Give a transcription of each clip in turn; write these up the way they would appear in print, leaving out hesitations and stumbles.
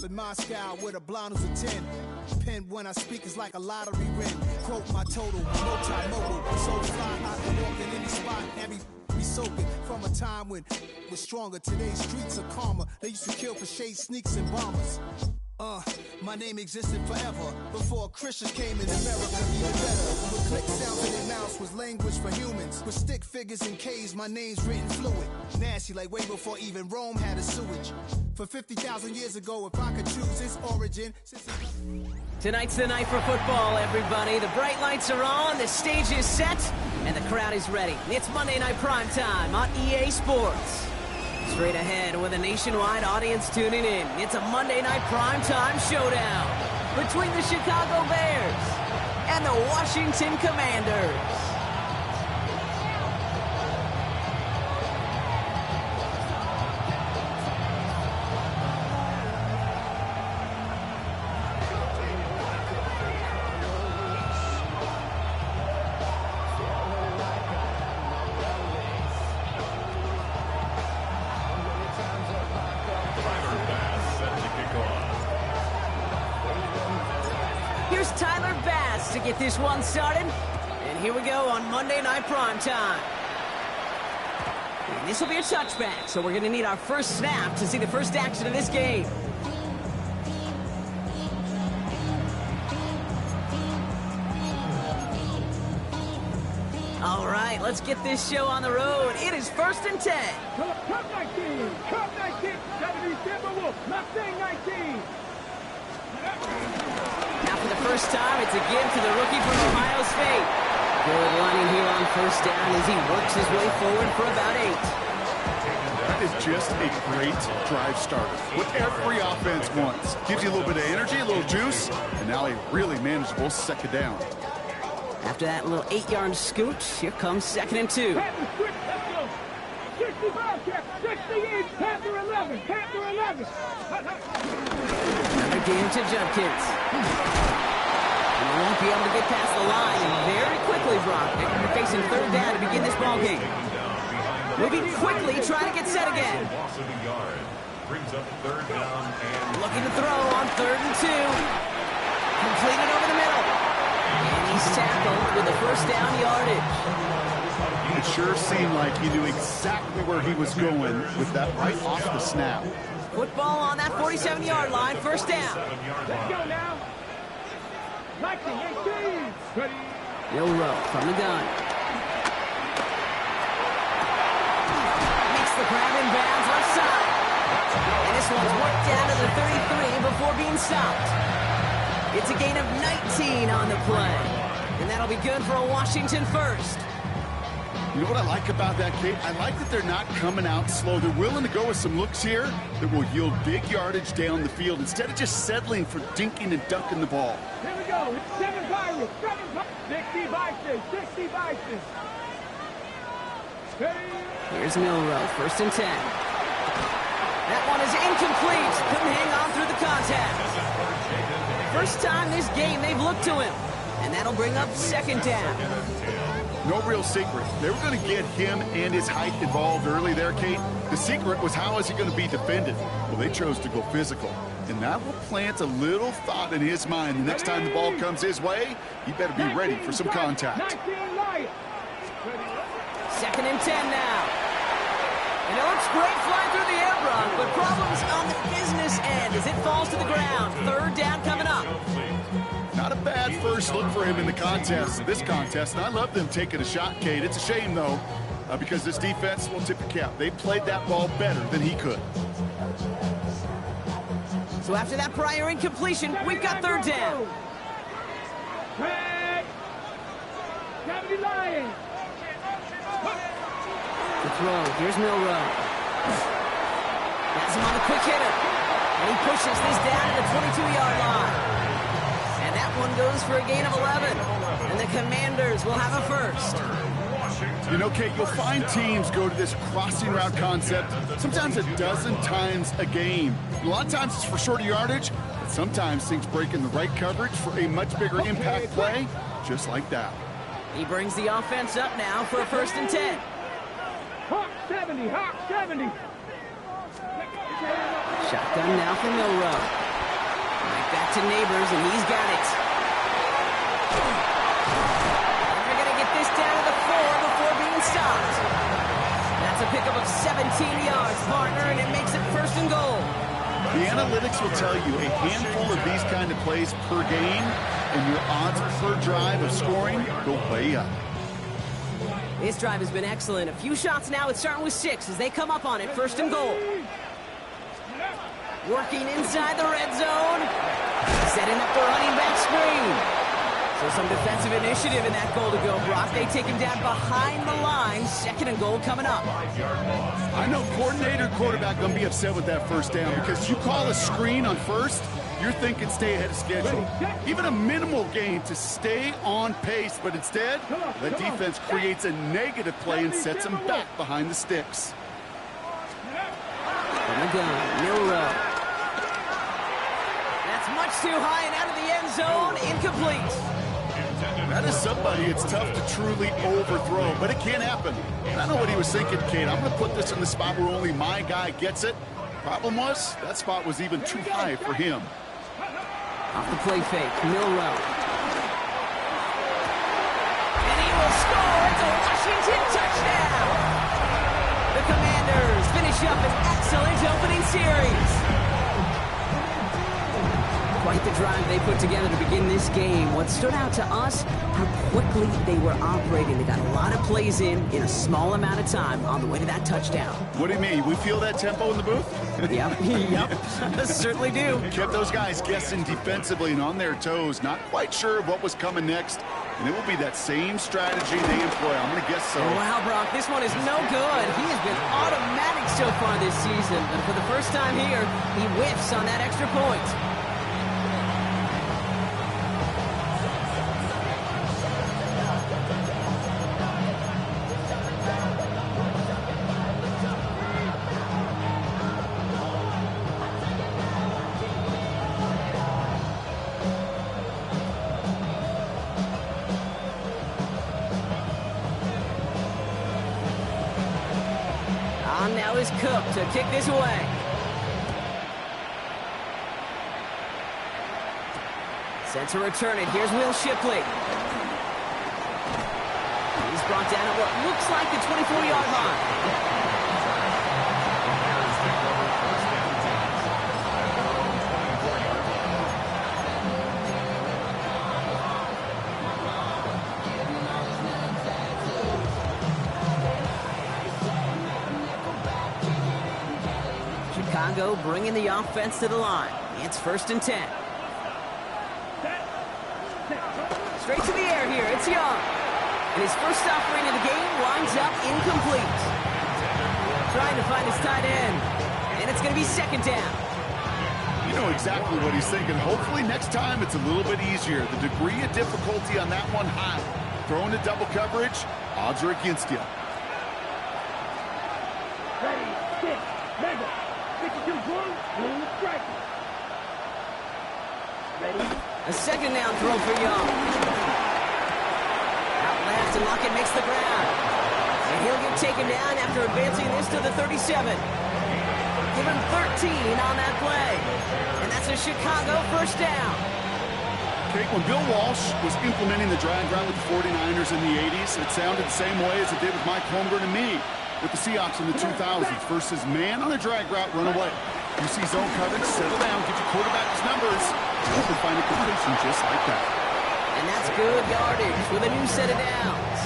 up in Moscow with a blonde who's a 10. Pen when I speak is like a lottery win. Quote my total, multi-modal. So fly, I can walk in any spot. Every be soaking from a time when it was stronger. Today's streets are calmer. They used to kill for shade sneaks and bombers. My name existed forever before Christians came in America. Even better, with click sounds in their mouths was language for humans. With stick figures and K's, my name's written fluid. Nasty like way before even Rome had a sewage. For 50,000 years ago, if I could choose its origin. Tonight's the night for football, everybody. The bright lights are on, the stage is set, and the crowd is ready. It's Monday Night Primetime on EA Sports. Straight ahead with a nationwide audience tuning in. It's a Monday Night Primetime showdown between the Chicago Bears and the Washington Commanders. To get this one started, and here we go on Monday Night Primetime. And this will be a touchback, so we're going to need our first snap to see the first action of this game. All right, let's get this show on the road. It is 1st and 10. Cup 19, Cup 19, 70 Timberwolves, nothing 19. Now for the first time, it's a give to the rookie from Ohio State. Good lining here on first down as he works his way forward for about 8. That is just a great drive starter. What every offense wants. Gives you a little bit of energy, a little juice, and now a really manageable second down. After that little 8-yard scoot, here comes 2nd and 2. 65, 68, Panther 11, Panther 11. Another game to Judkins. And he won't be able to get past the line very quickly, Brock. They're going to be facing 3rd down to begin this ball game. Moving quickly, trying to get set again. Looking to throw on 3rd and 2. Completed over the middle. And he's tackled with the first down yardage. It sure seemed like he knew exactly where he was going with that right off the snap. Football on that 47-yard line, 1st down. Let's go now. 19, 18. Ready. Milrow from the gun. Makes the grab in bounds left side. And this one's worked down to the 33 before being stopped. It's a gain of 19 on the play. And that'll be good for a Washington first. You know what I like about that, Kate? I like that they're not coming out slow. They're willing to go with some looks here that will yield big yardage down the field instead of just settling for dinking and dunking the ball. Here we go. 7 Pirates, 7 Pirates. 60 Bison, 60 Bison. Here's Milrow, 1st and 10. That one is incomplete. Couldn't hang on through the contact. First time this game they've looked to him. And that'll bring up 2nd down. No real secret. They were going to get him and his height involved early there, Kate. The secret was how is he going to be defended? Well, they chose to go physical. And that will plant a little thought in his mind. The next time the ball comes his way, he better be ready for some contact. 2nd and 10 now. And it looks great flying through the air, Brock, but problems on the business end as it falls to the ground. 3rd down coming up. Not a bad first look for him in the contest, this contest. And I love them taking a shot, Kate. It's a shame, though, because this defense will tip your cap. They played that ball better than he could. So after that prior incompletion, we've got 3rd down. The throw, here's Milrow. That's him on the quick hitter. And he pushes this down to the 22-yard line. And that one goes for a gain of 11. And the Commanders will have a first. You know, Kate, you'll find teams go to this crossing route concept sometimes a dozen times a game. A lot of times it's for shorter yardage, but sometimes things break in the right coverage for a much bigger impact play, just like that. He brings the offense up now for a 1st and 10. Hawk 70, Hawk 70. Shotgun now for Milrow. to Neighbors, and he's got it. And they're going to get this down to the 4 before being stopped. That's a pickup of 17 yards, partner, and it makes it 1st and goal. The analytics will tell you a handful of these kind of plays per game, and your odds per drive of scoring go way up. This drive has been excellent. A few shots now. It's starting with 6 as they come up on it. 1st and goal. Working inside the red zone. Setting up the running back screen. So some defensive initiative in that goal to go, Brock. They take him down behind the line. 2nd and goal coming up. I know coordinator and quarterback going to be upset with that 1st down because you call a screen on 1st, you're thinking stay ahead of schedule. Even a minimal gain to stay on pace, but instead, the defense creates a negative play and sets them back behind the sticks. From the gun, Milrow. That's much too high and out of the end zone. Incomplete. That is somebody it's tough to truly overthrow, but it can happen. I know what he was thinking, Kate. I'm going to put this in the spot where only my guy gets it. Problem was, that spot was even too high for him. Off the play fake, Milrow. And he will score. It's a Washington touchdown. The Commanders finish up an excellent opening series. Quite the drive they put together to begin this game. What stood out to us, how quickly they were operating. They got a lot of plays in a small amount of time on the way to that touchdown. What do you mean? We feel that tempo in the booth? Yep. Certainly do. Kept those guys guessing defensively and on their toes, not quite sure of what was coming next. And it will be that same strategy they employ. I'm going to guess so. Wow, Brock, this one is no good. He has been automatic so far this season. But for the first time here, he whiffs on that extra point. Now is Cook to kick this away. Set to return it. Here's Will Shipley. He's brought down at what looks like the 24-yard line. Chicago bringing the offense to the line. It's 1st and 10. Straight to the air here. It's Young. And his first offering of the game winds up incomplete. Trying to find his tight end. And it's going to be 2nd down. You know exactly what he's thinking. Hopefully next time it's a little bit easier. The degree of difficulty on that one high. Throwing to double coverage, odds are against you. Ready, stick, mega. 52 blue, blue strike. Ready. A 2nd down throw for Young. Out left, and Lockett makes the ground. And he'll get taken down after advancing this to the 37. Give him 13 on that play. And that's a Chicago 1st down. Okay, when Bill Walsh was implementing the drag route with the 49ers in the 80s, it sounded the same way as it did with Mike Holmgren and me with the Seahawks in the 2000s versus man on a drag route, run away. You see zone coverage, settle down, get your quarterback his numbers, and you can find a completion just like that. And that's good yardage with a new set of downs.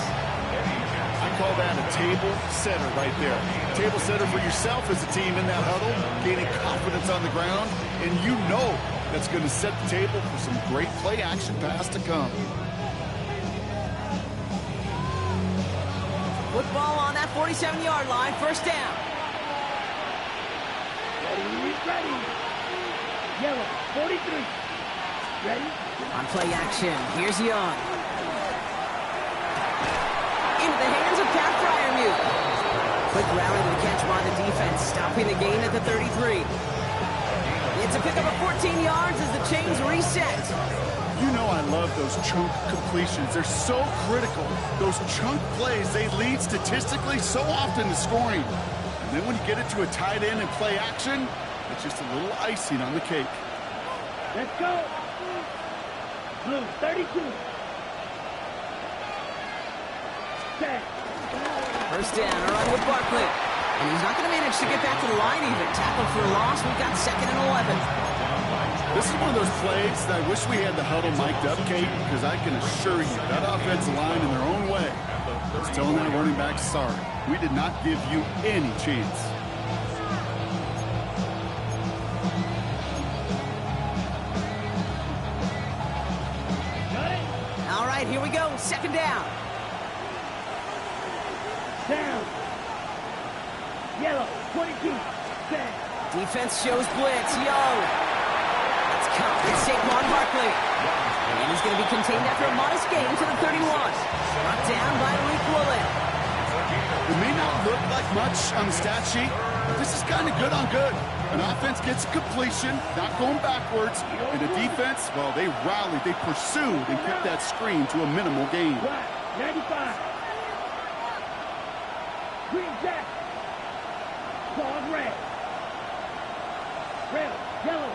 I call that a table setter right there. Table setter for yourself as a team in that huddle, gaining confidence on the ground, and you know that's going to set the table for some great play action pass to come. Football on that 47-yard line, 1st down. Ready. Yellow, 43. Ready. On play action, here's Young. Into the hands of Pat Fryermuth. Quick rally to the catch by the defense, stopping the gain at the 33. It's a pickup of 14 yards as the chains reset. You know I love those chunk completions. They're so critical. Those chunk plays, they lead statistically so often to scoring. And then when you get it to a tight end and play action, it's just a little icing on the cake. Let's go. Blue, 32. Set. First down, a run with Barkley. And he's not going to manage to get back to the line even. Tackle for a loss. We've got 2nd and 11. This is one of those plays that I wish we had the huddle mic'd up, Kate, because I can assure you that offensive line in their own way is telling that running back, sorry, we did not give you any chance. All right, here we go. 2nd down. Down. Yellow, 22. Set. Defense shows blitz. Young. Let's come. It's Saquon Barkley. And he's going to be contained after a modest gain to the 31. Brought down by Malik Woolen. It may not look like much on the stat sheet, but this is kind of good on good. An offense gets a completion, not going backwards, and the defense, well, they rallied, they pursued, and kept that screen to a minimal gain. Black, 95. Green jack. Claws red. Red, yellow.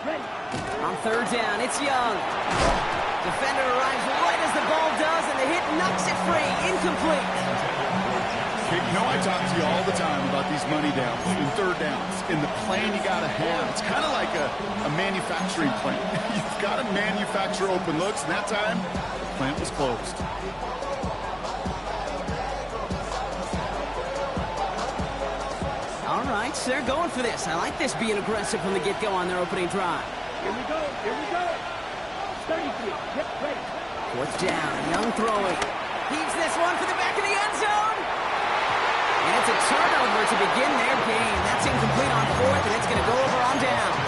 Ready. On 3rd down, it's Young. Defender arrives right as the ball does, and the hit knocks it free. Incomplete. Kate, you know I talk to you all the time about these money downs and 3rd downs and the plan you got to have. It's kind of like a manufacturing plant. You've got to manufacture open looks, and that time, the plant was closed. All right, so they're going for this. I like this being aggressive from the get-go on their opening drive. Here we go, here we go. 33, yep, ready. 4th down, Young throwing. Heaves this one for the back of the end zone. And it's a turnover to begin their game. That's incomplete on 4th, and it's going to go over on downs.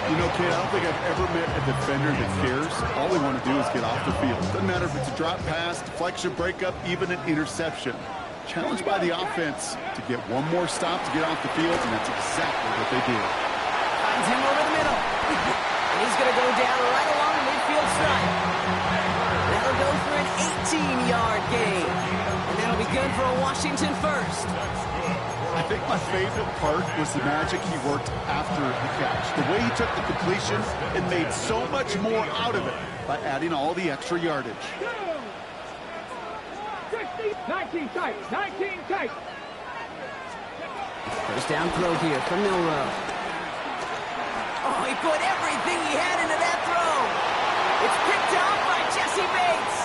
You know, Kate, I don't think I've ever met a defender that cares. All they want to do is get off the field. Doesn't matter if it's a drop pass, deflection, breakup, even an interception. Challenged by the offense to get one more stop to get off the field, and that's exactly what they did. Finds him over the middle. And he's going to go down right along the midfield stripe. That'll go for an 18-yard gain. And that'll be good for a Washington first. I think my favorite part was the magic he worked after the catch. The way he took the completion and made so much more out of it by adding all the extra yardage. 19 tight, 19 tight. First down throw here from Milrow. Oh, he put everything he had into that throw. It's picked up by Jesse Bates.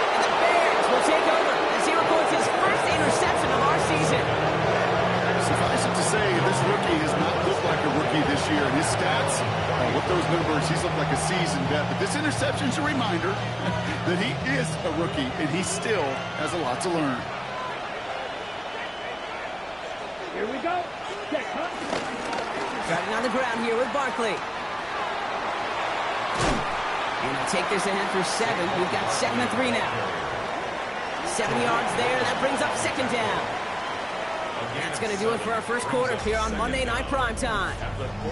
And the Bears will take over as he records his first interception of our season. Suffice it to say, this rookie has not looked like a rookie this year. And his stats, with those numbers, he's looked like a seasoned vet. But this interception's a reminder that he is a rookie, and he still has a lot to learn. Here we go. Check, huh? Starting on the ground here with Barkley. And he'll take this ahead for 7. We've got 2nd and 3 now. 7 yards there. That brings up 2nd down. That's going to do it for our first quarter here on Monday Night Primetime.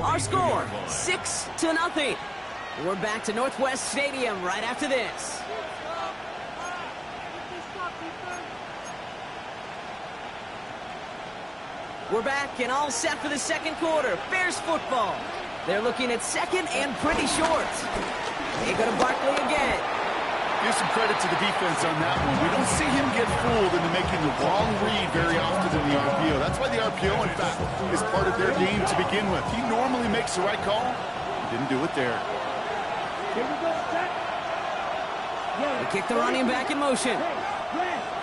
Our score, 6-0. We're back to Northwest Stadium right after this. We're back and all set for the 2nd quarter. Bears football. They're looking at 2nd and pretty short. They go to Barkley again. Give some credit to the defense on that one. We don't see him get fooled into making the wrong read very often in the RPO. That's why the RPO, in fact, is part of their game to begin with. He normally makes the right call. He didn't do it there. Here we go, set. They kick the running back in motion. Red.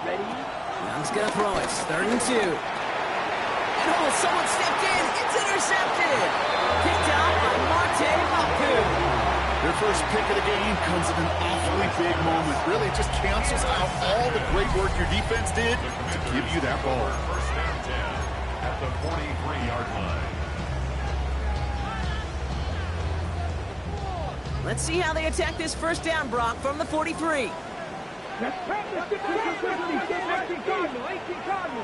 Ready? Young's going to throw it. 3rd and 2. And oh, someone stepped in. It's intercepted. Picked out by Marte Maku. Their first pick of the game comes at an awfully big moment. Really, it just cancels out all the great work your defense did to give you that ball. First and 10 at the 43-yard line. Let's see how they attack this first down, Brock, from the 43. Let's practice the 19 Cardinal, 18 Cardinal.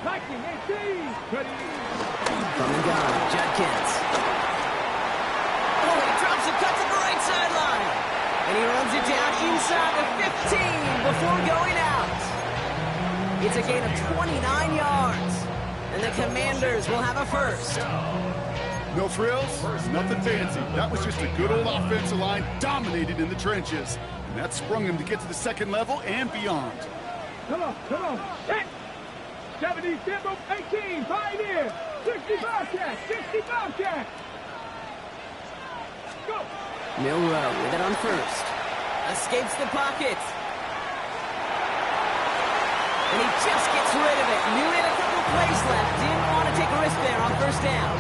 19, 18. Ready? From the gun, Judkins. Oh, he drops it, cuts it the right sideline. And he runs it it down inside the 15 before going out. It's a gain of 29 yards. And the Commanders will have a first. No frills, nothing fancy. That was just a good old offensive line dominated in the trenches. And that sprung him to get to the second level and beyond. Come on. Set. 70, 18, pioneer. 60 Bobcat, 60 Bobcat. Go. Milrow with it on first. Escapes the pocket. And he just gets rid of it. Knew he had a couple plays left. Didn't want to take a risk there on first down.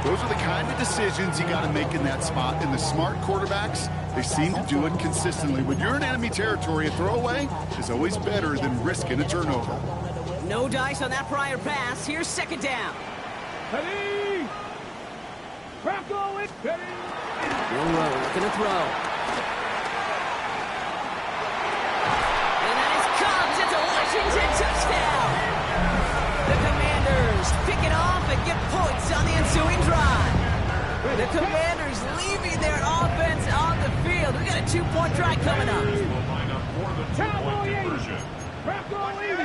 Those are the kind of decisions you got to make in that spot. And the smart quarterbacks, they seem to do it consistently. When you're in enemy territory, a throwaway is always better than risking a turnover. No dice on that prior pass. Here's second down. Ready. Rocco it. Ready. Milrow looking to throw. And that is caught. It's a Washington touchdown. The Commanders pick it off and get points on the ensuing drive. The Commanders leaving their offense on the field. We got a 2-point try coming up. Cowboy 80. Rocco 80.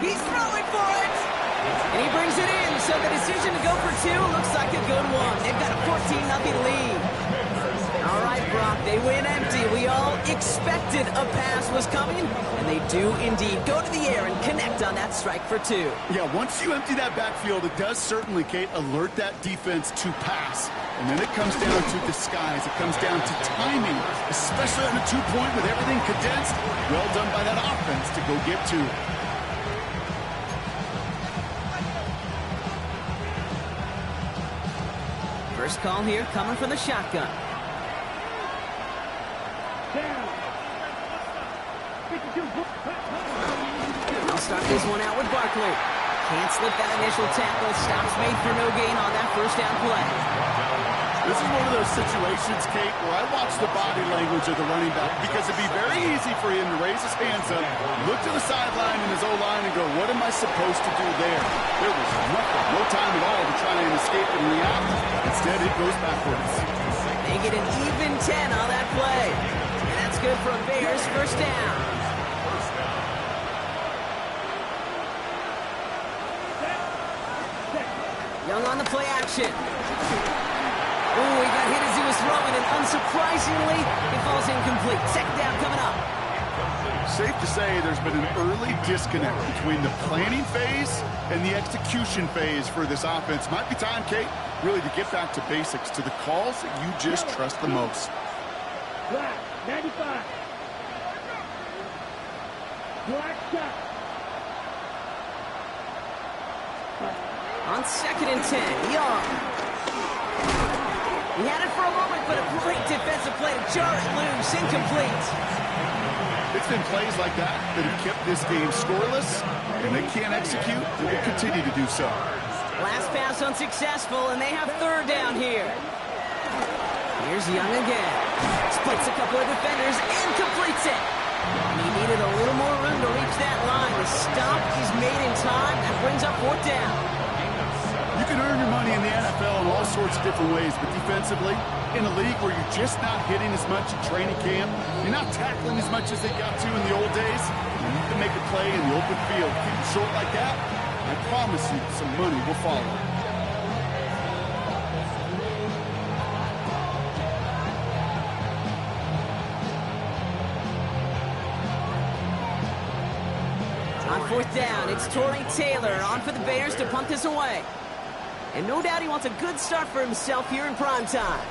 He's throwing for it. And he brings it in. So the decision to go for two looks like a good one. They've got a 14-0 lead. All right, Brock, they win empty. We all expected a pass was coming, and they do indeed go to the air and connect on that strike for two. Yeah, once you empty that backfield, it does certainly, Kate, alert that defense to pass. And then it comes down to disguise. It comes down to timing, especially on the 2-point with everything condensed. Well done by that offense to go get two. First call here coming from the shotgun. I'll start this one out with Barkley. Can't slip that initial tackle. Stops made for no gain on that first down play. This is one of those situations, Kate, where I watch the body language of the running back because it'd be very easy for him to raise his hands up, look to the sideline in his O-line and go, what am I supposed to do there? There was nothing, no time at all to try and escape and react. Instead, it goes backwards. They get an even 10 on that play. And that's good for a Bears first down. Young on the play action. Ooh, he got hit as he was throwing, and unsurprisingly, it falls incomplete. Second down coming up. Safe to say there's been an early disconnect between the planning phase and the execution phase for this offense. Might be time, Kate, really to get back to basics, to the calls that you just trust the most. Black, 95. Black shot. On second and 10, Young. He had it for a moment, but a great defensive play to jar it loose, incomplete. It's been plays like that that have kept this game scoreless, and they can't execute, and will continue to do so. Last pass unsuccessful, and they have third down here. Here's Young again. Splits a couple of defenders and completes it. And he needed a little more room to reach that line. The stop is made in time. That brings up fourth down. You can earn your money in the NFL in all sorts of different ways, but defensively, in a league where you're just not hitting as much in training camp, you're not tackling as much as they got to in the old days, you need to make a play in the open field. Keep it short like that, I promise you some money will follow. On fourth down, it's Torrey Taylor on for the Bears to punt this away. And no doubt he wants a good start for himself here in prime time.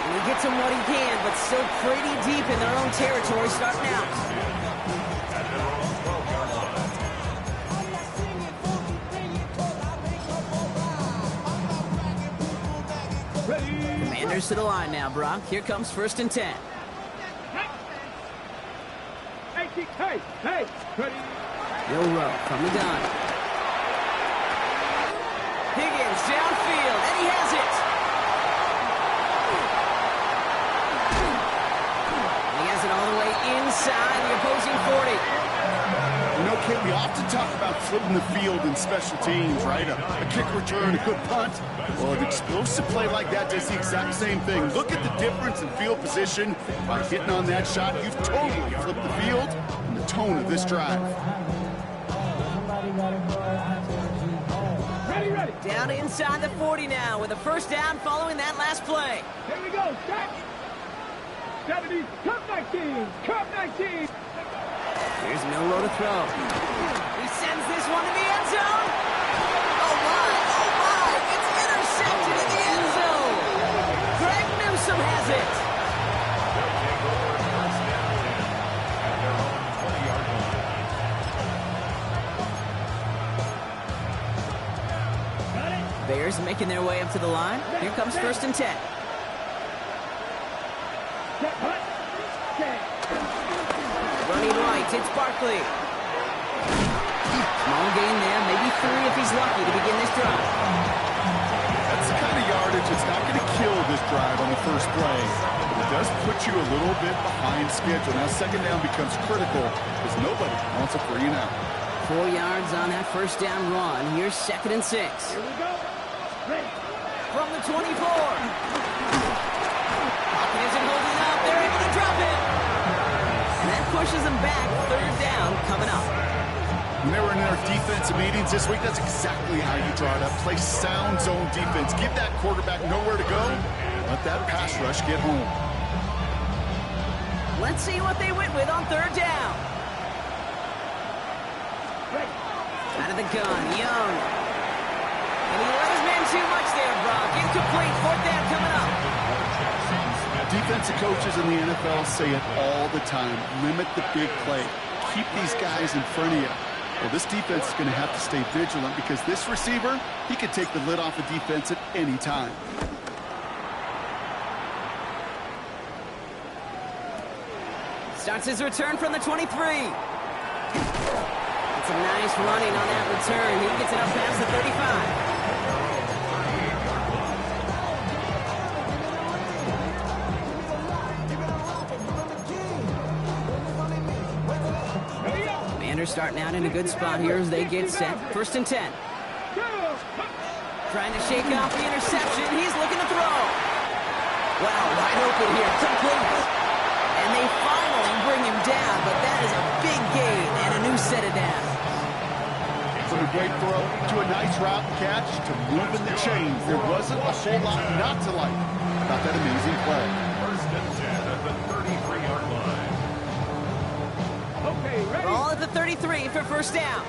And he gets him what he can, but still pretty deep in their own territory starting out. Commanders to the line now, Brock. Here comes first and 10. Hey, ready. Milrow from the gun. Higgins downfield, and he has it. And he has it all the way inside the opposing 40. We often talk about flipping the field in special teams, right? A kick return, a good punt. Well, an explosive play like that does the exact same thing. Look at the difference in field position. By hitting on that shot, you've totally flipped the field and the tone of this drive. Ready. Down inside the 40 now with a first down following that last play. Here we go. Set. 70. Cup 19. Cup 19. Here's Milrow to throw. He sends this one to the end zone. Oh my. It's intercepted in the end zone. Greg Newsome has it. They'll take over first down at their own 20-yard line. Bears making their way up to the line. Here comes first and 10. Set. Hut. Set. Running right, it's Barkley. Small gain there, maybe 3 if he's lucky to begin this drive. That's the kind of yardage that's not going to kill this drive on the first play. But it does put you a little bit behind schedule. Now second down becomes critical because nobody wants a 3 and out. 4 yards on that first down run. Here's second and 6. Here we go. Ready. From the 24. Pocket isn't holding up. They're able to drop it. And that pushes them back. Third down coming up. When they were in their defensive meetings this week, that's exactly how you draw it up. Play sound zone defense. Give that quarterback nowhere to go. Let that pass rush get home. Let's see what they went with on third down. Ready. Out of the gun, Young. And he let his man too much there, Brock. Incomplete. Fourth down coming up. Defensive coaches in the NFL say it all the time. Limit the big play. Keep these guys in front of you. Well, this defense is going to have to stay vigilant because this receiver, he could take the lid off a defense at any time. Starts his return from the 23. It's a nice running on that return. He gets it up past the 35. Starting out in a good spot here as they get set. First and 10. Trying to shake off the interception. He's looking to throw. Wow, wide open here. Complete. And they finally bring him down, but that is a big gain and a new set of downs. From a great throw to a nice route catch to moving the chains. There wasn't a whole lot not to like about that amazing play. First and 10 at the 33-yard line. Okay, ready. Ball at the 33 for first down.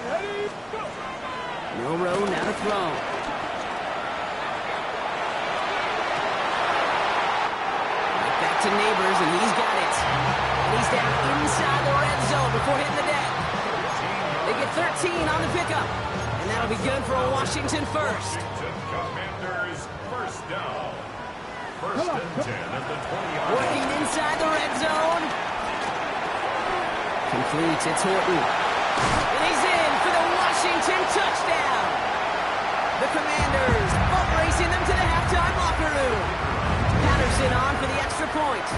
Ready, go. Milrow now to throw. Right back to Neighbors, and he's got it. And he's down inside the red zone before hitting the deck. They get 13 on the pickup, and that'll be good for a Washington first. Washington Commanders first down. First and 10 at the 20-yard line. Working inside the red zone. Complete, it's Horton. And he's in for the Washington touchdown. The Commanders boat racing them to the halftime locker room. Patterson on for the extra point.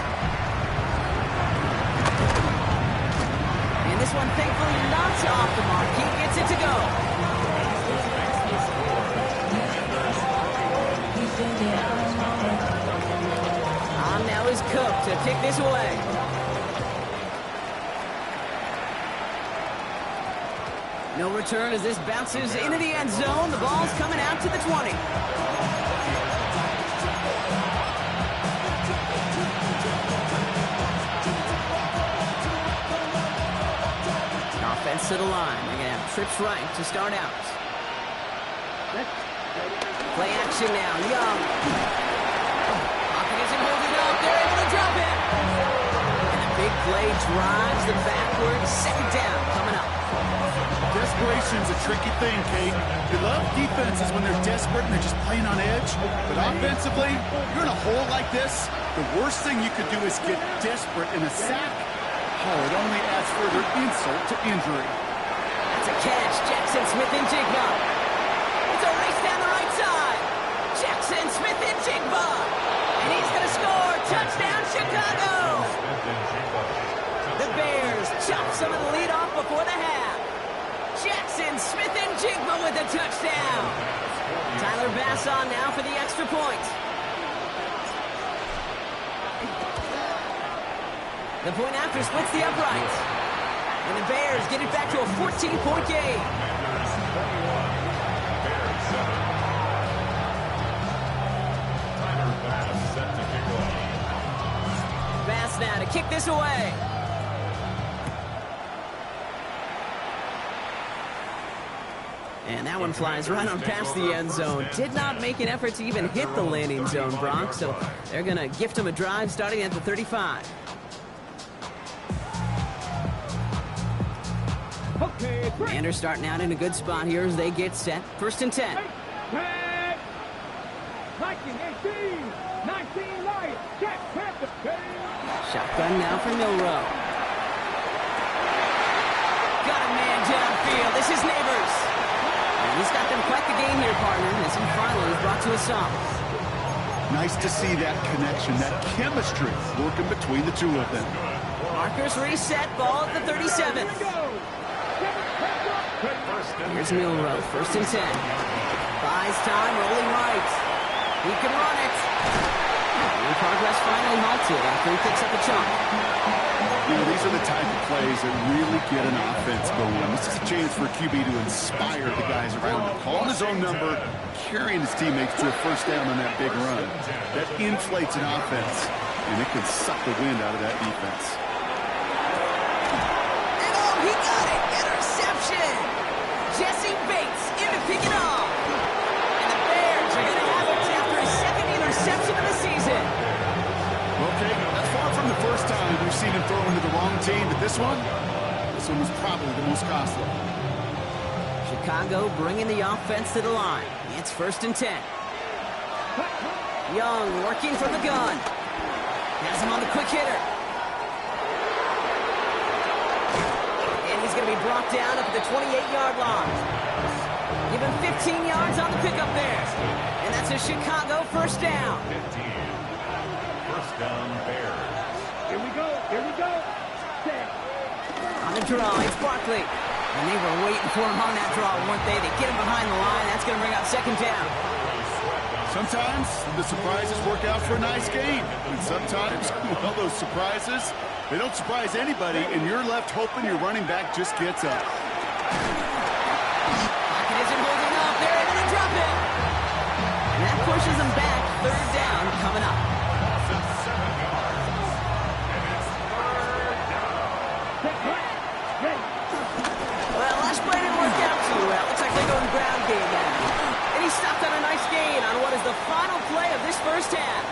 And this one thankfully not off the mark. He gets it to go. On now is Cook to kick this away. No return as this bounces into the end zone. The ball's coming out to the 20. Offense to the line. They're going to have trips right to start out. Play action now. Young. Pocket isn't holding up. They're able to drop it. And a big play drives them backwards. Second down coming up. Desperation's a tricky thing, Kate. You love defenses when they're desperate and they're just playing on edge. But offensively, you're in a hole like this, the worst thing you could do is get desperate in a sack. Oh, it only adds further insult to injury. That's a catch. Jackson Smith and Jigba. It's a race down the right side. Jackson Smith and Jigba. And he's going to score. Touchdown, Chicago. The Bears chop some of the pass on now for the extra point. The point after splits the uprights. And the Bears get it back to a 14-point game. Bass now to kick this away. And that one flies right on past the end zone. Did not make an effort to even hit the landing zone, Bronx. So they're going to gift him a drive starting at the 35. Commanders starting out in a good spot here as they get set. 1st and 10. 19 Lions, check, Panther. Shotgun now for Milrow. Got a man downfield. This is Neighbors. And he's got them quite the game here, partner, as he finally is brought to a stop. Nice to see that connection, that chemistry working between the two of them. Markers reset, ball at the 37. Here's Milrow, 1st and 10. Buys time, rolling right. He can run it. And progress finally halted after he picks up a chunk. You know, these are the type of plays that really get an offense going. This is a chance for a QB to inspire the guys around him. Calling his own number, carrying his teammates to a 1st down on that big run. That inflates an offense, and it can suck the wind out of that defense. And oh, he got it! Interception! Jesse Bates in to pick it off. And the Bears are going to have it after his 2nd interception of the season. Okay, that's far from the first time we've seen him throw into the wrong team, but this one was probably the most costly. Chicago bringing the offense to the line. It's 1st and 10. Young working from the gun. Has him on the quick hitter. And he's going to be brought down up at the 28-yard line. Give him 15 yards on the pickup there. And that's a Chicago 1st down. 15. 1st down, Bears. Here we go. Set. On the draw, it's Barkley. And they were waiting for him on that draw, weren't they? They get him behind the line. That's going to bring out 2nd down. Sometimes the surprises work out for a nice game. And sometimes, well, those surprises, they don't surprise anybody, and you're left hoping your running back just gets up. Pocket isn't holding up. They're able to drop it. And that pushes them back. 3rd down coming up. 7 yards. And it's 3rd down. Well, last play didn't work out too well. Looks like they're going ground game now. And he stopped on a nice gain on what is the final play of this 1st half.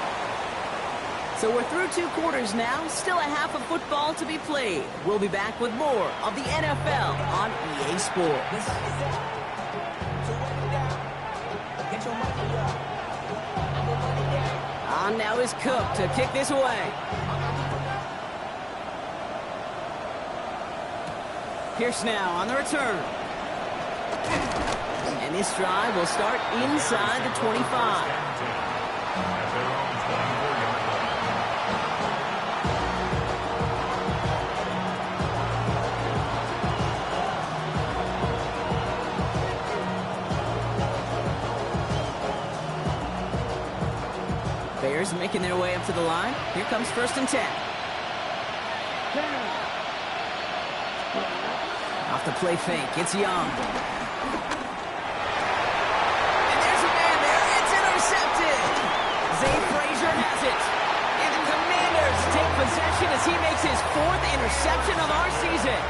So we're through 2 quarters now. Still a half of football to be played. We'll be back with more of the NFL on EA Sports. On now is Cook to kick this away. Pierce now on the return. And this drive will start inside the 25. Bears making their way up to the line. Here comes 1st and 10. Off the play fake, it's Young. And there's a man there, it's intercepted! Zay Frazier has it. And the Commanders take possession as he makes his 4th interception of our season.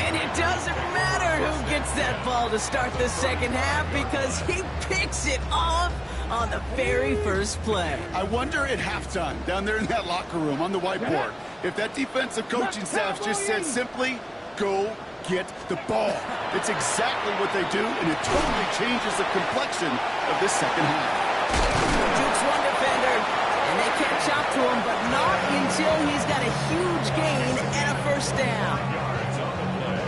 And it doesn't matter who gets that ball to start the 2nd half because he picks it off on the very first play. I wonder at halftime, down there in that locker room on the whiteboard, if that defensive coaching staff just said simply, go get the ball. It's exactly what they do, and it totally changes the complexion of this 2nd half. Duke's one defender, and they catch up to him, but not until he's got a huge gain and a 1st down.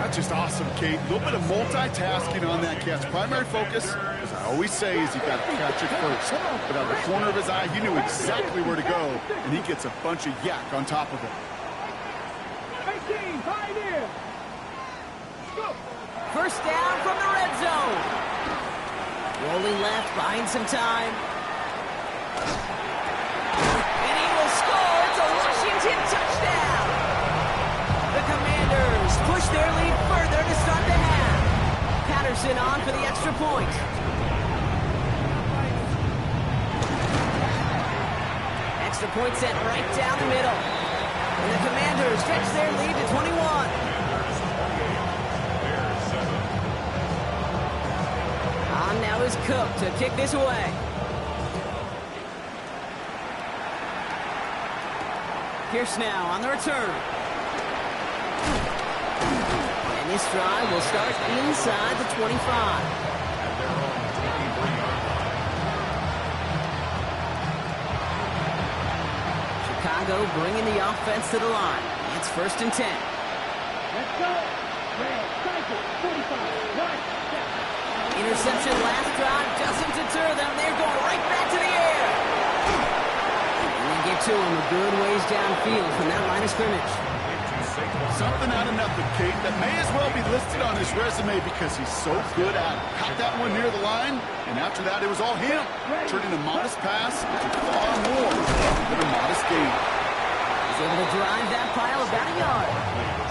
That's just awesome, Kate. A little bit of multitasking on that catch. Primary focus, as I always say, is you got to catch it first. But out of the corner of his eye, he knew exactly where to go, and he gets a bunch of yak on top of it. 18, pioneer. Go. 1st down from the red zone. Rolling left, buying some time. And he will score. It's a Washington touchdown. The Commanders push their lead further to start the half. Patterson on for the extra point. Extra point set right down the middle. And the Commanders stretch their lead to 21. On now is Cook to kick this away. Pierce now on the return. And this drive will start inside the 25. Chicago bringing the offense to the line. It's 1st and 10. Let's go. Red, cycle, 45, right, step. Interception last drive doesn't deter them. They're going right back to the air. And they get to him a good ways downfield from that line of scrimmage. Something out of nothing, Kate, that may as well be listed on his resume because he's so good at it. Caught that one near the line, and after that it was all him. Turning a modest pass into far more than a modest gain. He's able to drive that pile about a yard.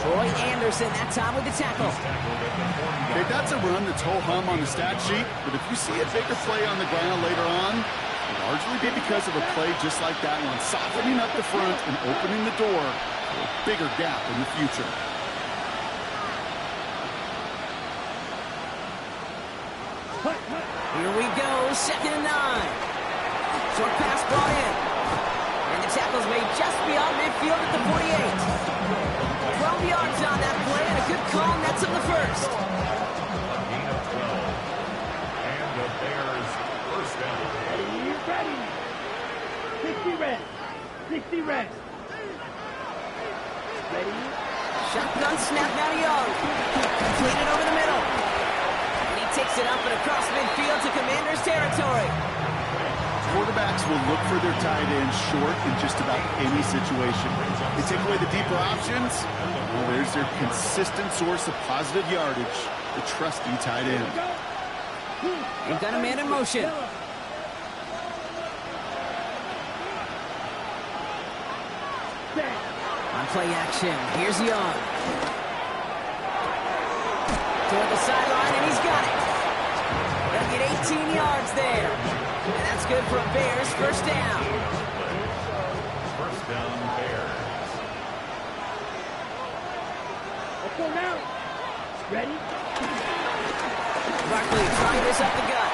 Troy Anderson that time with the tackle. Okay, that's a run that's ho-hum on the stat sheet, but if you see a bigger play on the ground later on, it'll largely be because of a play just like that one, softening up the front and opening the door for a bigger gap in the future. Here we go, 2nd and 9. Short pass brought in. And the tackle's made just beyond midfield at the 48. 12 yards on that play, and a good call nets him the first. Gain of 12. And the Bears first down. Ready. 60 red. 60 red. Ready. Shotgun snap now to Young. Completed over the middle. And he takes it up and across midfield to Commanders territory. Quarterbacks will look for their tight end short in just about any situation. They take away the deeper options. Well, there's their consistent source of positive yardage, the trusty tight end. They've got a man in motion. On play action, here's Young. Toward the sideline, and he's got it. They'll get 18 yards there. And that's good for a Bears first down. First down, Bears. Let's go now. Ready. Barkley trying this up the gut.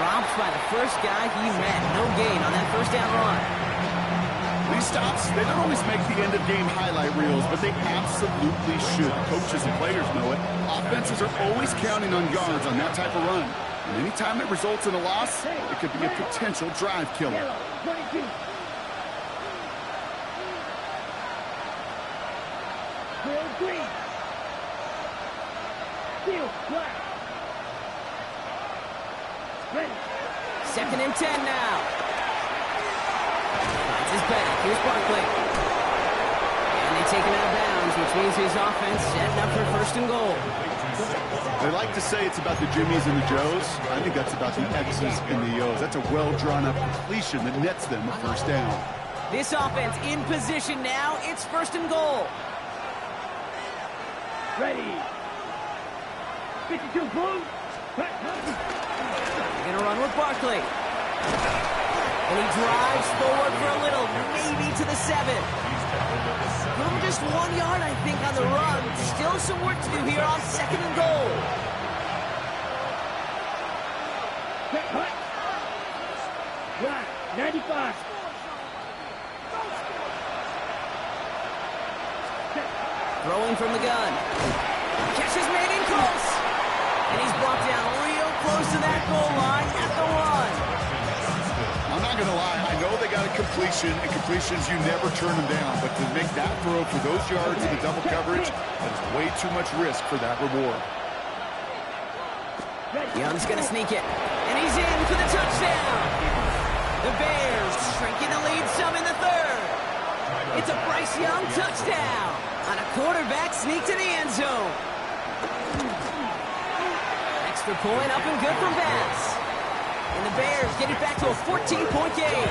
Dropped by the first guy he met. No gain on that first down run. These stops, they don't always make the end-of-game highlight reels, but they absolutely should. Coaches and players know it. Offenses are always counting on yards on that type of run. And anytime it results in a loss, it could be a potential drive killer. Yellow, 22. Bill green. Steel black. Ready. 2nd and 10 now. Finds his back. Here's Barkley. And they take him out of bounds, which means his offense setting up for 1st and goal. They like to say it's about the Jimmies and the Joes. I think that's about the X's and the O's. That's a well-drawn-up completion that nets them a first down. This offense in position now. It's 1st and goal. Ready. 52 blue. They're going to run with Barkley. And he drives forward for a little, maybe to the 7. A little just 1 yard, I think, on the run. Still some work to do here on 2nd and goal. Black, 95. Throwing from the gun. Catch is made in close. And he's brought down real close to that goal line at the 1. I'm not going to lie. I know they got a completion, and completions, you never turn them down. But to make that throw for those yards in the double coverage, that is way too much risk for that reward. Young's going to sneak it. And he's in for the touchdown. The Bears shrinking the lead some in the 3rd. It's a Bryce Young touchdown on a quarterback sneak to the end zone. Extra point up and good from Bass. And the Bears get it back to a 14-point game.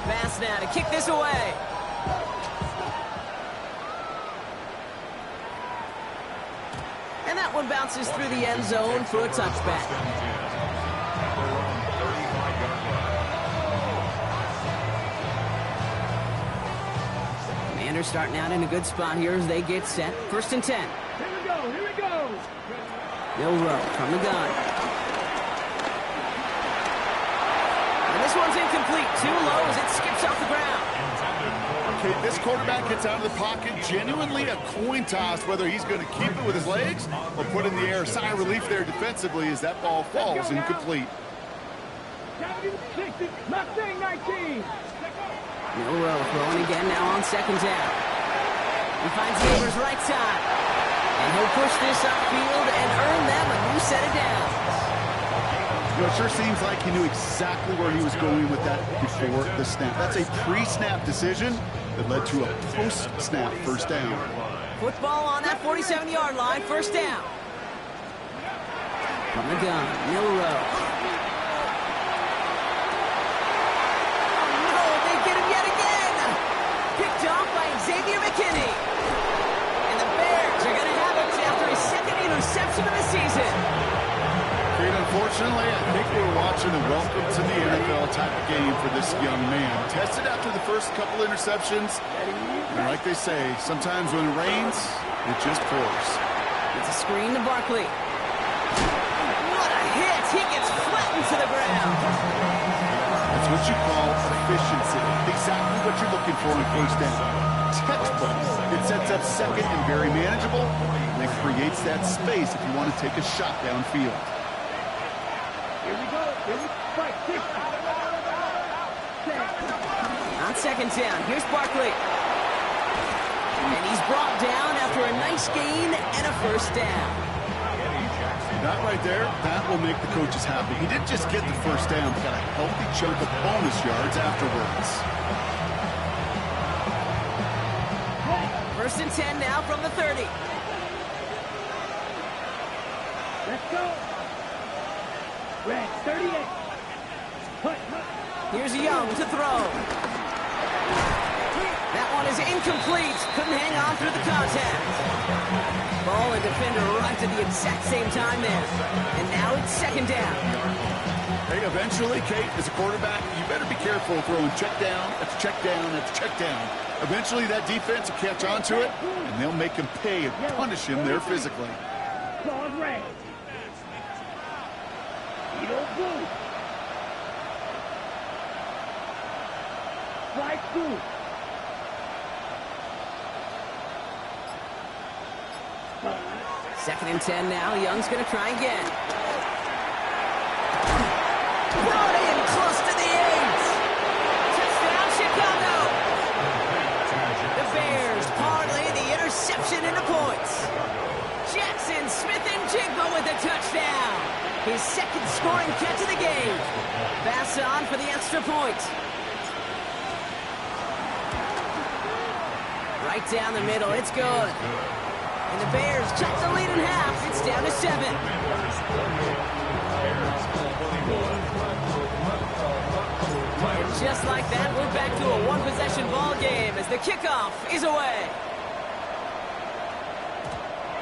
Bass now to kick this away. And that one bounces through the end zone for a touchback. Commanders starting out in a good spot here as they get set. 1st and 10. Here we go, here we go. Milrow from the gun. And this one's incomplete. Too low as it skips off the ground. Okay, this quarterback gets out of the pocket, genuinely a coin toss whether he's going to keep it with his legs or put in the air. Sigh of relief there defensively as that ball falls incomplete. Mustang 19. Milrow throwing again now on 2nd down. He finds Neighbors right side. And he'll push this upfield and earn them a new set of downs. You know, it sure seems like he knew exactly where he was going with that before the snap. That's a pre-snap decision that led to a post-snap 1st down. Football on that 47-yard line, 1st down. From the gun, Milrow. Oh, no, they get him yet again. Picked off by Xavier McKinney. And the Bears are going to have it after his 2nd interception of the season. Unfortunately, I think we're watching a welcome to the NFL type of game for this young man. Tested after the first couple interceptions, and like they say, sometimes when it rains, it just pours. It's a screen to Barkley. What a hit! He gets flattened to the ground. That's what you call efficiency. Exactly what you're looking for in 1st down. Textbook. It sets up 2nd and very manageable, and it creates that space if you want to take a shot downfield. Here we go. Here we fight. On 2nd down, here's Barkley. And he's brought down after a nice gain and a 1st down. That right there, that will make the coaches happy. He didn't just get the 1st down, but got a healthy chunk of bonus yards afterwards. 1st and 10 now from the 30. Let's go. Red 38. Here's Young to throw. That one is incomplete. Couldn't hang on through the contact. Ball and defender arrived at the exact same time there. And now it's 2nd down. Hey, eventually, Kate, as a quarterback, you better be careful throwing check down after check down after check down. Eventually, that defense will catch on to it, and they'll make him pay and punish him there physically. Claws red. Eagle blue. Flight blue. Second and 10 now. Young's going to try again. Brought in close to the 8. Touchdown, Chicago. The Bears parlay the interception into points. Jackson Smith and Jigba with a touchdown. His 2nd scoring catch of the game. Bass on for the extra point. Right down the middle. It's good. And the Bears cut the lead in half. It's down to 7. And just like that, we're back to a one-possession ball game as the kickoff is away.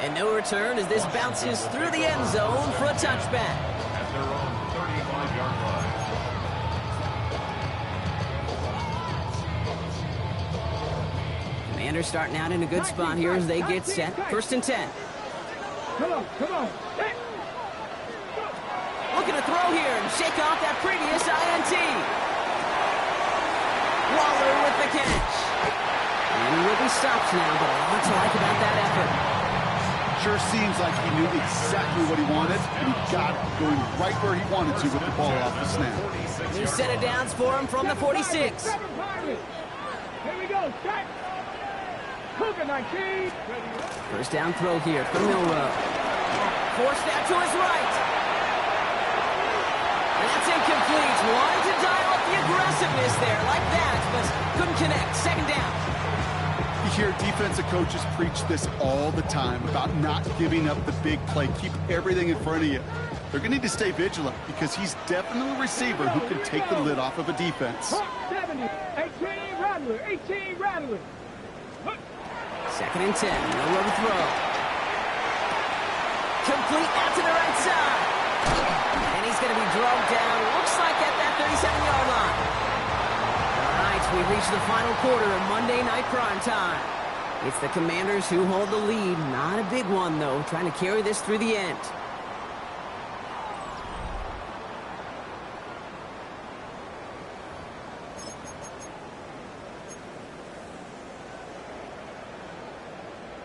And no return as this bounces through the end zone for a touchback. At their own 35-yard line. Commanders starting out in a good spot here as they get set. 1st and 10. Come on, come on. Hey. Looking to throw here and shake off that previous INT. Waller with the catch. And he will be stopped now, but a lot to like about that effort. Sure seems like he knew exactly what he wanted, and he got it going right where he wanted to with the ball off the snap. New set of downs for him from the 46. Here we go. Start. Cougar 19. 1st down throw here for Milrow. Forced out to his right. And that's incomplete. Wanted to dial up the aggressiveness there like that, but couldn't connect. 2nd down. You hear defensive coaches preach this all the time about not giving up the big play. Keep everything in front of you. They're going to need to stay vigilant because he's definitely a receiver who can take the lid off of a defense. 70, 18 Rattler, 18 Rattler. 2nd and 10, no to throw. Complete out to the right side. And he's going to be drugged down, looks like at that 37-yard line. All right, we reach the final quarter of Monday Night Primetime. It's the Commanders who hold the lead. Not a big one, though, trying to carry this through the end.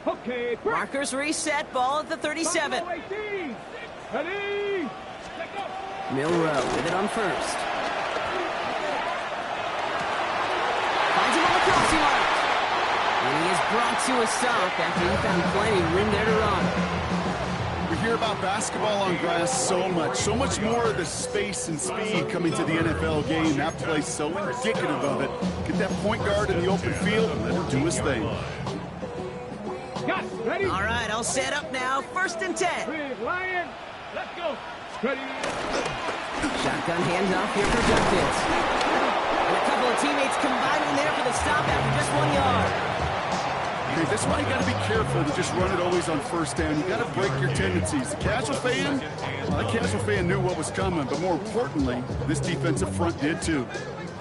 Okay, Markers reset, ball at the 37. Ready? Milrow with it on first. Finds him on the crossing line. And he is brought to a stop after he found plenty of room there to run. We hear about basketball on grass so much more of the space and speed coming to the NFL game. That play's so indicative of it. Get that point guard in the open field and let him do his thing. Ready? All right, I'll set up now. 1st and 10. Big Lion. Let's go. Ready? Shotgun handoff here for Justice. And a couple of teammates combining there for the stop after just 1 yard. Okay, that's why you got to be careful to just run it always on 1st down. You got to break your tendencies. The casual fan, well, the casual fan knew what was coming, but more importantly, this defensive front did too.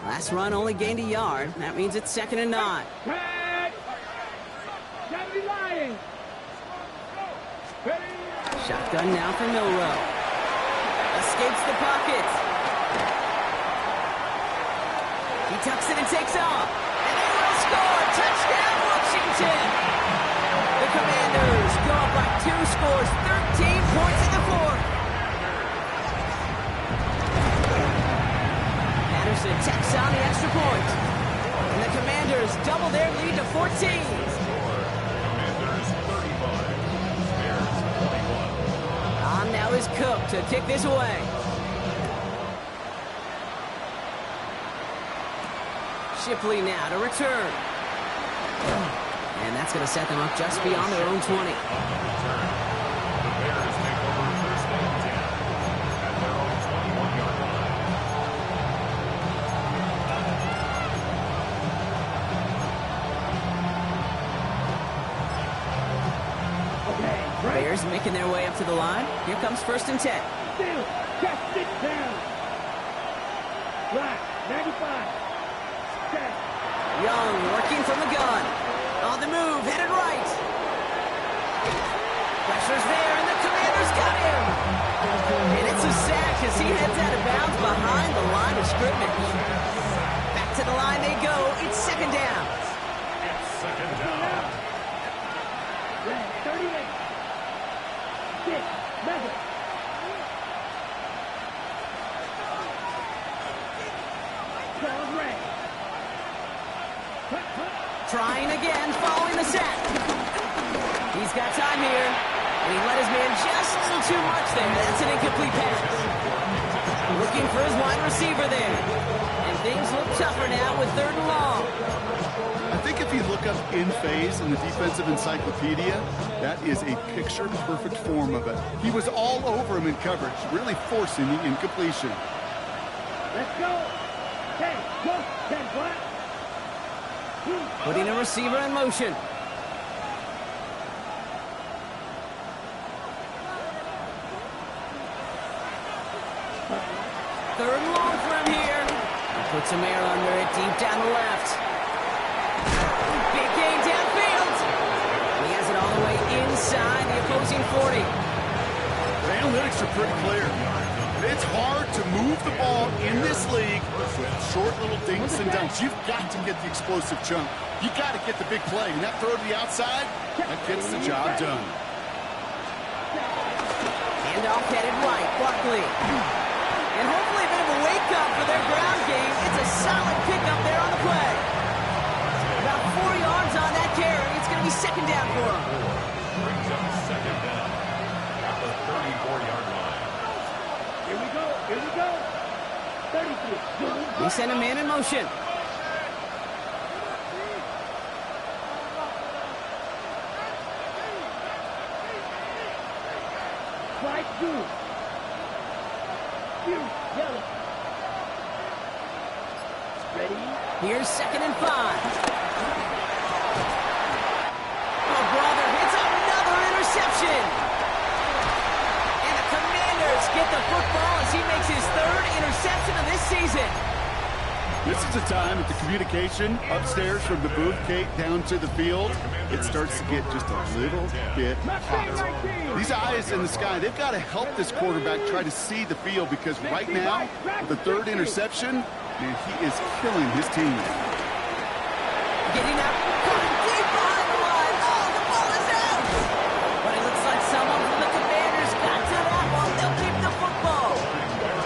Last run only gained a yard. That means it's 2nd and 9. Lion. Ready? Shotgun now for Milrow. Escapes the pocket. He tucks it and takes off. And they will score. Touchdown, Washington. The Commanders go up by 2 scores, 13 points in the 4th. Patterson tacks on the extra point. And the Commanders double their lead to 14. Now is Cook to kick this away. Shipley now to return. And that's going to set them up just beyond their own 20. Bears making their way up to the line. Here comes 1st and 10. Still, just sit down. Right, 95. Set. Young working from the gun. On the move, headed right. Pressure's there, and the Commanders got him. And it's a sack as he heads out of bounds behind the line of scrimmage. Back to the line they go. It's 2nd down. It's 2nd down. 38. 6, 11. Trying again, following the sack. He's got time here. And he let his man just a little too much there. That's an incomplete pass. Looking for his wide receiver there. And things look tougher now with 3rd and long. I think if you look up in phase in the defensive encyclopedia, that is a picture-perfect form of it. He was all over him in coverage, really forcing the incompletion. Let's go. 10, go, 10, flat. Putting a receiver in motion. Third and long for him here. He puts some air under it deep down the left. Big gain downfield. He has it all the way inside the opposing 40. The analytics are pretty clear. It's hard to move the ball in this league with short little dinks and dunks. You've got to get the explosive chunk. You got to get the big play. And that throw to the outside, that gets the job done. Handoff headed right, Buckley. And hopefully a bit of a wake-up for their ground game. It's a solid pickup there on the play. About 4 yards on that carry. It's going to be 2nd down for him. Brings up 2nd down at the 34-yard line. Here we go. Here we go. 33. They send a man in motion. 2. Yellow. Ready? Here's 2nd and 5. Oh, brother, it's another interception. And the Commanders get the football as he makes his 3rd interception of this season. This is a time that the communication upstairs from the booth, Kate, down to the field, it starts to get just a little bit hot. These eyes in the sky, they've got to help this quarterback try to see the field, because right now, with the 3rd interception, man, he is killing his team. Getting up, coming deep behind the line. Oh, the ball is out. But it looks like someone from the Commanders got to that one. They'll keep the football.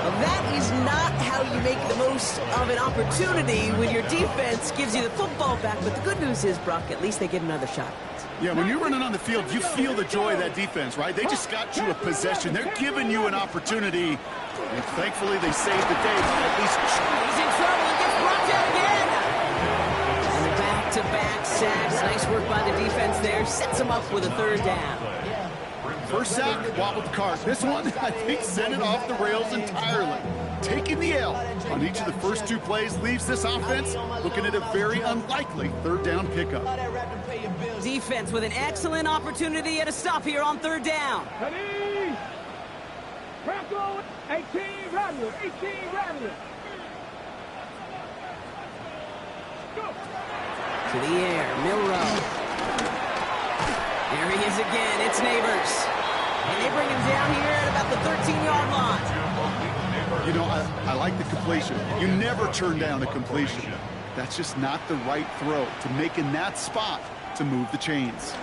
Well, that is not how you make the most of an opportunity when your defense gives you the football back. But the good news is, Brock, at least they get another shot. Yeah, when you're running on the field, you feel the joy of that defense, right? They just got you a possession. They're giving you an opportunity. And thankfully, they saved the day by at least... He's in trouble and gets brought down again. And back-to-back sacks. Nice work by the defense there. Sets him up with a 3rd down. First sack, wobbled the cart. This one, I think, sent it off the rails entirely. Taking the L on each of the first 2 plays leaves this offense looking at a very unlikely 3rd down pickup. Defense with an excellent opportunity at a stop here on 3rd down. Ready? Franco, 18 Rattler, 18 Rattler. Go. To the air, Milrow. There he is again. It's Neighbors. And they bring him down here at about the 13-yard line. You know, I like the completion. You never turn down a completion. That's just not the right throw to make in that spot to move the chains.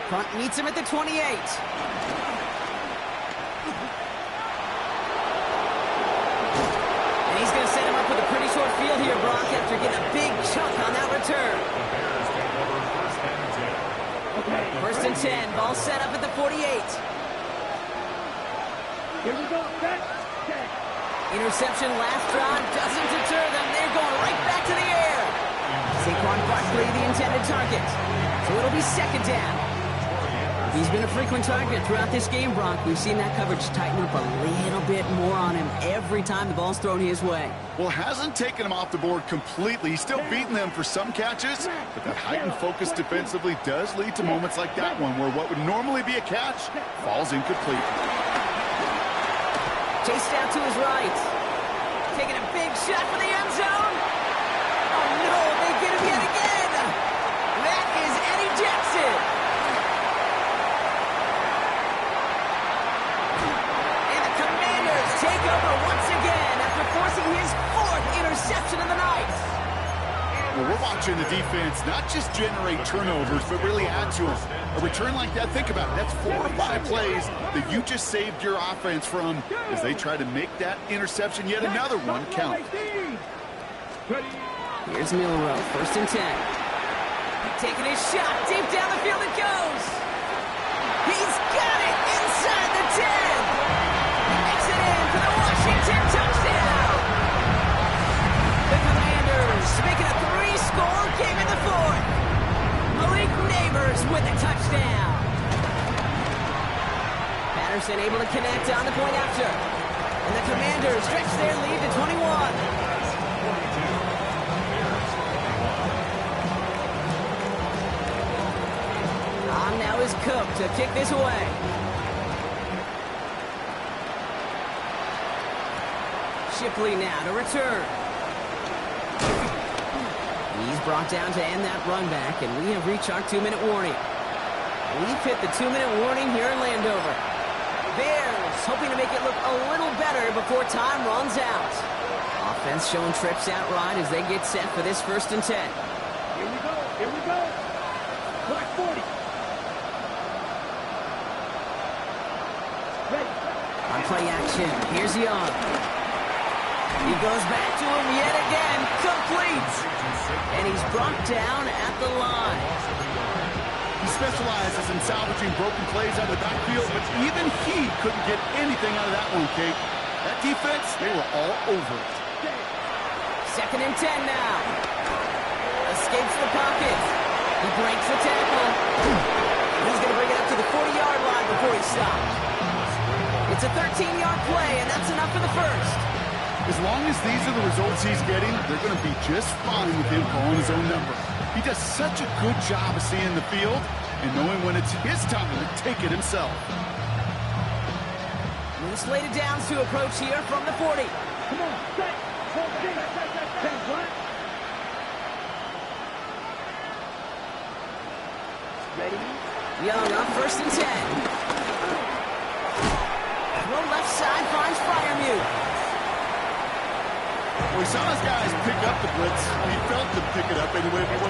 Punt meets him at the 28. And he's going to set him up with a pretty short field here, Brock, after getting a big chunk on that return. First and 10. Ball set up at the 48. Here we go. Set. Interception last drive doesn't deter them. They're going right back to the air. Saquon Barkley, the intended target. So it'll be 2nd down. He's been a frequent target throughout this game, Brock. We've seen that coverage tighten up a little bit more on him every time the ball's thrown his way. Well, hasn't taken him off the board completely. He's still beating them for some catches, but that heightened focus defensively does lead to moments like that one where what would normally be a catch falls incomplete. Chased out to his right. Taking a big shot for the end zone. Oh, no, they get him yet again. That is Eddie Jackson. And the Commanders take over once again after forcing his 4th interception of the night. Well, we're watching the defense not just generate turnovers, but really add to them. A return like that, think about it, that's 4 or 5 plays that you just saved your offense from as they try to make that interception, yet another one, count. Here's Milrow, 1st and 10. Taking his shot, deep down the field it goes. He's got it inside the 10. He makes it in for the Washington touchdown. The Commanders making a 3-score game in the 4th. Malik Neighbors with a touchdown. Patterson able to connect on the point after. And the Commanders stretch their lead to 21. On now is Cook to kick this away. Shipley now to return. He's brought down to end that run back, and we have reached our 2-minute warning. We've hit the 2-minute warning here in Landover. Bears hoping to make it look a little better before time runs out. Offense showing trips out right as they get set for this 1st and 10. Here we go. Here we go. Clock 40. Ready. On play action, here's Young. He goes back to him yet again, complete. And he's brought down at the line. He specializes in salvaging broken plays out of the backfield, but even he couldn't get anything out of that one, Kate. That defense, they were all over it. 2nd and 10 now. Escapes the pocket. He breaks the tackle. He's going to bring it up to the 40-yard line before he stopped. It's a 13-yard play, and that's enough for the first. As long as these are the results he's getting, they're going to be just fine with him calling his own number. He does such a good job of seeing the field and knowing when it's his time to take it himself. Moose laid it down to approach here from the 40. Come on, set. 10 flat. Ready? Young up, 1st and 10. Throw left side, finds Freiermuth. Well, he saw his guys pick up the blitz. He felt them pick it up anyway, but when he